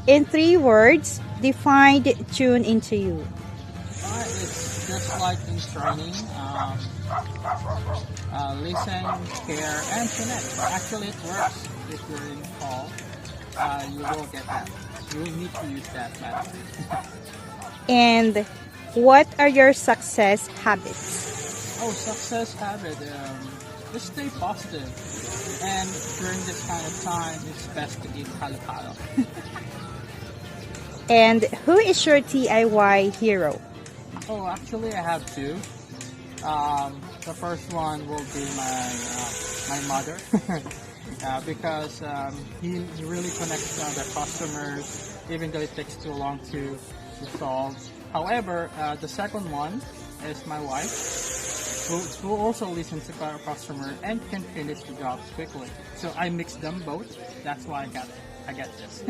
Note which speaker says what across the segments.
Speaker 1: In 3 words, define tune into you.
Speaker 2: It's just like in training. Listen, care, and connect. Actually, it works. If you're in call, you will get that. You will need to use that method.
Speaker 1: And what are your success habits?
Speaker 2: Oh, success habit. Just stay positive. And during this kind of time, it's best to eat halo-halo.
Speaker 1: And who is your DIY hero?
Speaker 2: Oh, actually, I have two. The first one will be my mother, because he really connects the customers, even though it takes too long to solve. However, the second one is my wife, who also listens to our customer and can finish the job quickly. So I mix them both. That's why I get this.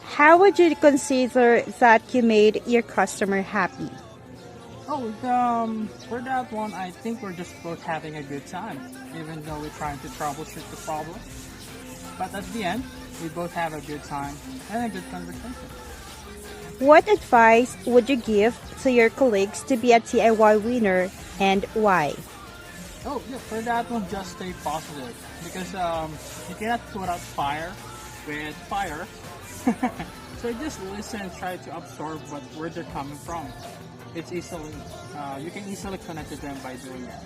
Speaker 1: How would you consider that you made your customer happy?
Speaker 2: Oh, for that one, I think we're just both having a good time, even though we're trying to troubleshoot the problem. But at the end, we both have a good time and a good conversation.
Speaker 1: What advice would you give to your colleagues to be a DIY winner and why?
Speaker 2: Oh, yeah, for that one, just stay positive because you cannot put out fire with fire. So just listen, try to absorb where they're coming from. It's easily, you can easily connect to them by doing that.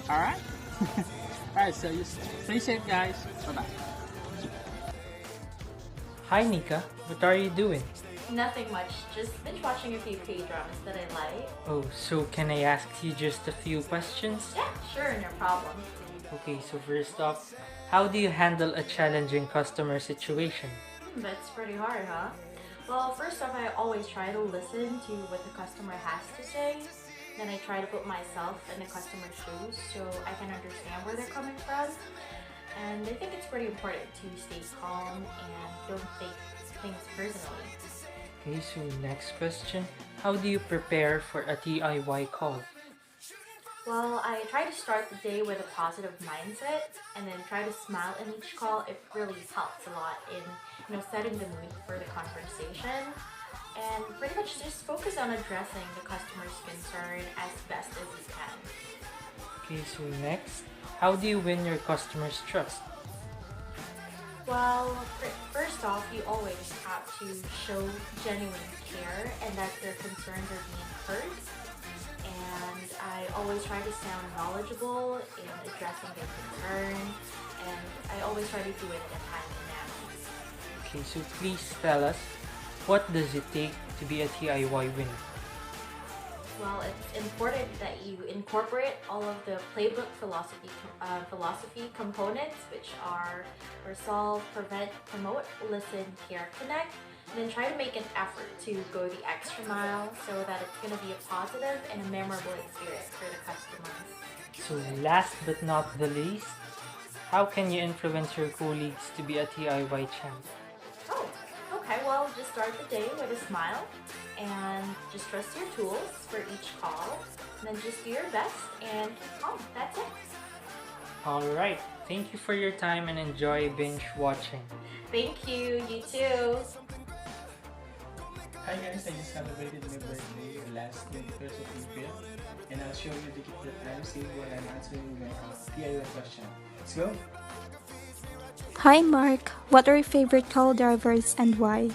Speaker 2: All right. All right. So you stay safe, guys. Bye bye.
Speaker 3: Hi Nika, what are you doing?
Speaker 4: Nothing much, just binge watching a few K-dramas that I like.
Speaker 3: Oh, so can I ask you just a few questions?
Speaker 4: Yeah, sure, no problem.
Speaker 3: Okay, so first off, how do you handle a challenging customer situation?
Speaker 4: That's pretty hard, huh? Well, first off, I always try to listen to what the customer has to say. Then I try to put myself in the customer's shoes so I can understand where they're coming from. And I think it's pretty important to stay calm and don't take things personally.
Speaker 3: Okay, so next question, how do you prepare for a DIY call?
Speaker 4: Well, I try to start the day with a positive mindset and then try to smile in each call. It really helps a lot in setting the mood for the conversation. And pretty much just focus on addressing the customer's concern as best as you can.
Speaker 3: Okay, so next, how do you win your customers' trust?
Speaker 4: Well, first off, you always have to show genuine care and that their concerns are being heard. And I always try to sound knowledgeable in addressing their concern, and I always try to do it in a timely manner.
Speaker 3: Okay, so please tell us, what does it take to be a DIY winner?
Speaker 4: Well, it's important that you incorporate all of the playbook philosophy components, which are resolve, prevent, promote, listen, care, connect. And then try to make an effort to go the extra mile so that it's going to be a positive and a memorable experience for the customer.
Speaker 3: So last but not the least, how can you influence your colleagues to be a DIY champ?
Speaker 4: Oh, okay. Well, just start the day with a smile and just trust your tools for each call. And then just do your best and keep calm. That's it.
Speaker 3: Alright, thank you for your time and enjoy binge watching.
Speaker 4: Thank you. You too.
Speaker 5: Hi guys, I just celebrated my birthday last 21st of April and I'll show you the gift that I received while I'm answering my DIY question. Let's go!
Speaker 6: Hi Mark, what are your favorite call drivers and why?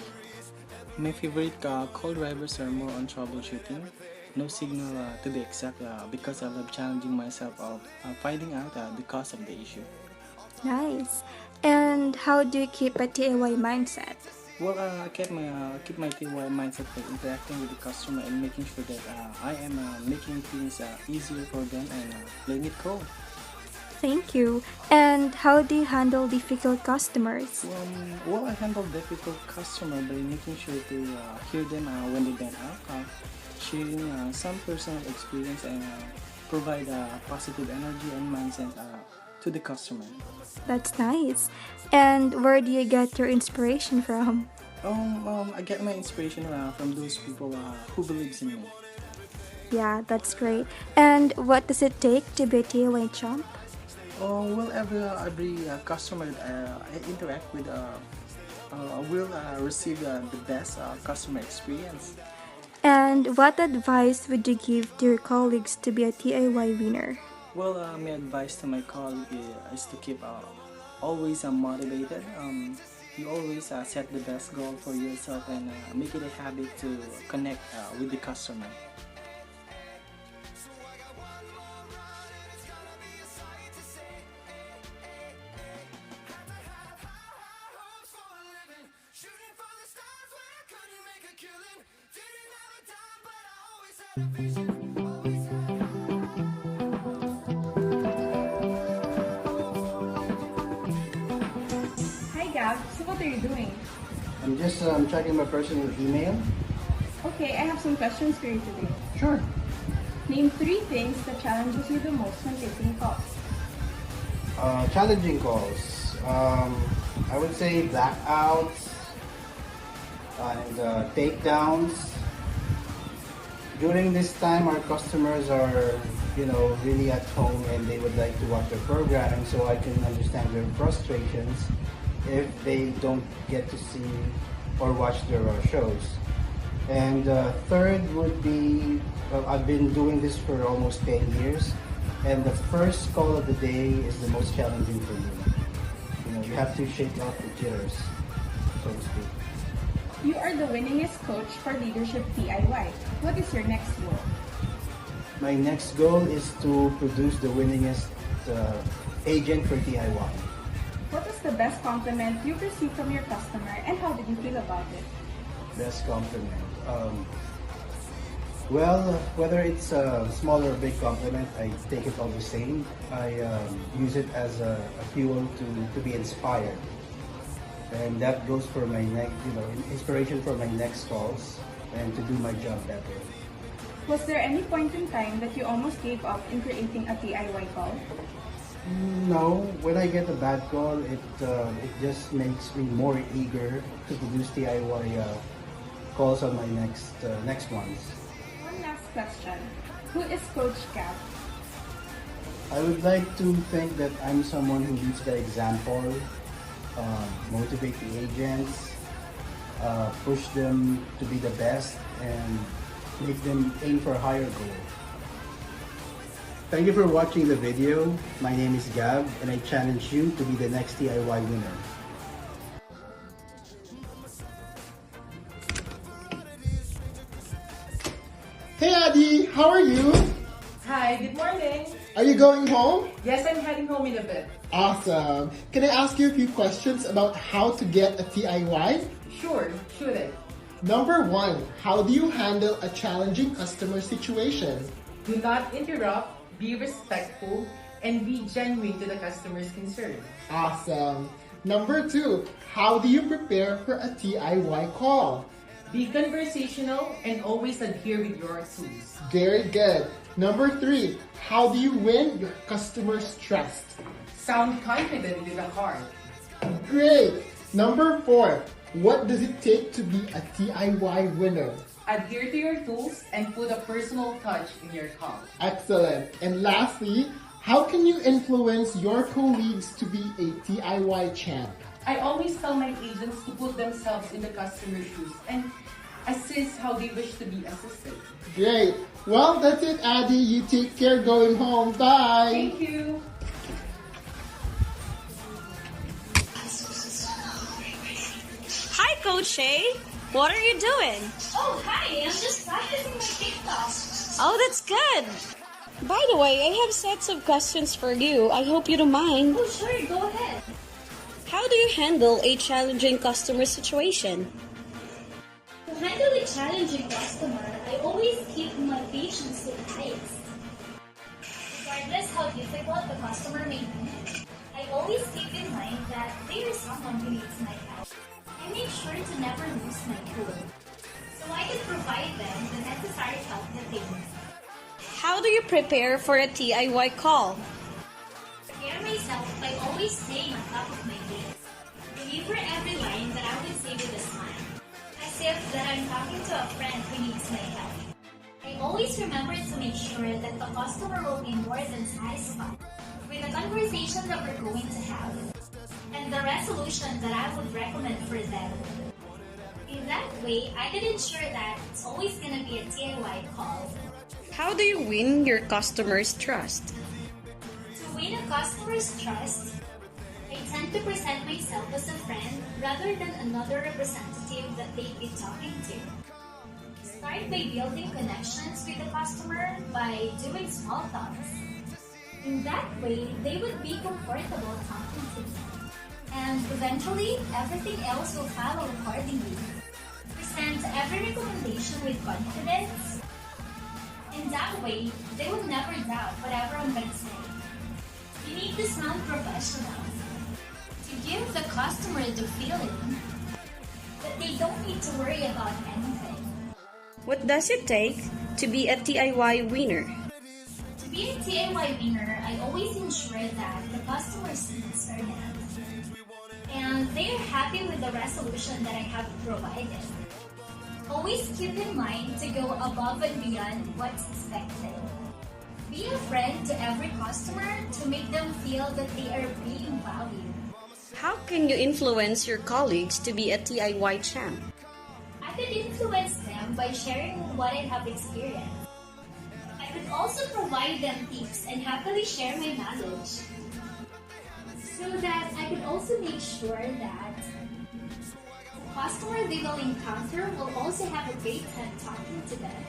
Speaker 5: My favorite call drivers are more on troubleshooting, no signal to be exact, because I love challenging myself of finding out the cause of the issue.
Speaker 6: Nice. And how do you keep a DIY mindset?
Speaker 5: Well, I keep my DIY mindset by interacting with the customer and making sure that I am making things easier for them and playing it cool.
Speaker 6: Thank you. And how do you handle difficult customers?
Speaker 5: Well, I handle difficult customer by making sure to hear them when they vent out, sharing some personal experience and provide positive energy and mindset to the customer.
Speaker 6: That's nice. And where do you get your inspiration from?
Speaker 5: I get my inspiration from those people who believes in me.
Speaker 6: Yeah, that's great. And what does it take to be a DIY champ?
Speaker 5: Well, every customer that I interact with will receive the best customer experience.
Speaker 6: And what advice would you give to your colleagues to be a TIY winner?
Speaker 5: Well, my advice to my colleague is to keep always motivated. You always set the best goal for yourself and make it a habit to connect with the customer.
Speaker 7: Hi Gab, so what are you doing?
Speaker 8: I'm just checking my personal email.
Speaker 7: Okay, I have some questions for you today.
Speaker 8: Sure.
Speaker 7: Name 3 things that challenges you the most when taking calls.
Speaker 8: Challenging calls. I would say blackouts and takedowns. During this time, our customers are, really at home and they would like to watch the programming, so I can understand their frustrations if they don't get to see or watch their shows. And third would be, I've been doing this for almost 10 years, and the first call of the day is the most challenging for you. You have to shake off the jitters, so to speak.
Speaker 7: You are the winningest coach for Leadership DIY. What is your next goal?
Speaker 8: My next goal is to produce the winningest agent for DIY.
Speaker 7: What was the best compliment you received from your customer and how did you feel about it?
Speaker 8: Best compliment. Well, whether it's a small or big compliment, I take it all the same. I use it as a fuel to be inspired. And that goes for my inspiration for my next calls and to do my job better.
Speaker 7: Was there any point in time that you almost gave up in creating a DIY call?
Speaker 8: No, when I get a bad call, it just makes me more eager to produce DIY calls on my next ones.
Speaker 7: One last question. Who is Coach Gab?
Speaker 8: I would like to think that I'm someone who leads by example, motivate the agents, push them to be the best, and make them aim for a higher goal. Thank you for watching the video. My name is Gab, and I challenge you to be the next DIY winner.
Speaker 9: Hey Adi, how are you?
Speaker 10: Hi, good morning.
Speaker 9: Are you going home?
Speaker 10: Yes, I'm heading home in a bit.
Speaker 9: Awesome. Can I ask you a few questions about how to get a DIY?
Speaker 10: Sure, shoot it.
Speaker 9: Number 1, how do you handle a challenging customer situation?
Speaker 10: Do not interrupt, be respectful, and be genuine to the customer's concern.
Speaker 9: Awesome. Number 2, how do you prepare for a DIY call?
Speaker 10: Be conversational and always adhere with your tools.
Speaker 9: Very good. Number 3, how do you win your customers' trust?
Speaker 10: Sound confident with a heart.
Speaker 9: Great. Number 4, what does it take to be a DIY winner?
Speaker 10: Adhere to your tools and put a personal touch in your call.
Speaker 9: Excellent. And lastly, how can you influence your colleagues to be a DIY champ?
Speaker 10: I always tell my agents to put themselves in the customer's shoes and assist how they wish to be assisted.
Speaker 9: Great. Well, that's it, Adi. You take care going home. Bye.
Speaker 10: Thank you.
Speaker 11: Hi, Coach Shay. What are you doing?
Speaker 12: Oh, hi. I'm just practicing my TikTok.
Speaker 11: Oh, that's good. By the way, I have sets of questions for you. I hope you don't mind.
Speaker 12: Oh, sure. Go ahead.
Speaker 11: How do you handle a challenging customer situation?
Speaker 12: To handle a challenging customer, I always keep my patience to the highest. Regardless how difficult the customer may be, I always keep in mind that they are someone who needs my help. I make sure to never lose my cool, so I can provide them the necessary help that they need.
Speaker 11: How do you prepare for a DIY call?
Speaker 12: Prepare myself by always staying on top of my game. Deliver every line that I would say with a smile, as if that I'm talking to a friend who needs my help. I always remember to make sure that the customer will be more than satisfied with the conversation that we're going to have. And the rest resolution that I would recommend for them. In that way, I can ensure that it's always gonna be a DIY call.
Speaker 11: How do you win your customers' trust?
Speaker 12: To win a customer's trust, I tend to present myself as a friend rather than another representative that they'd be talking to. Start by building connections with the customer by doing small talks. In that way, they would be comfortable talking to me. And eventually, everything else will follow accordingly. Present every recommendation with confidence. In that way, they will never doubt whatever I'm going to say. You need to sound professional. To give the customer the feeling that they don't need to worry about anything.
Speaker 11: What does it take to be a TIY winner?
Speaker 12: To be a TIY winner, I always ensure that the customer's needs are met. And they are happy with the resolution that I have provided. Always keep in mind to go above and beyond what's expected. Be a friend to every customer to make them feel that they are being valued.
Speaker 11: How can you influence your colleagues to be a TIY champ?
Speaker 12: I could influence them by sharing what I have experienced. I could also provide them tips and happily share my knowledge, so that I could also make sure that the customer they will encounter will also have a great time talking to them.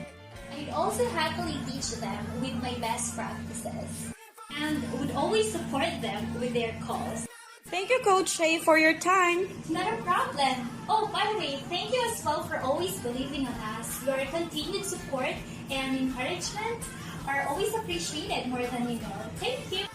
Speaker 12: I'd also happily teach them with my best practices and would always support them with their calls.
Speaker 11: Thank you, Coach Shay, for your time.
Speaker 12: Not a problem. Oh, by the way, thank you as well for always believing on us. Your continued support and encouragement are always appreciated more than you know. Thank you.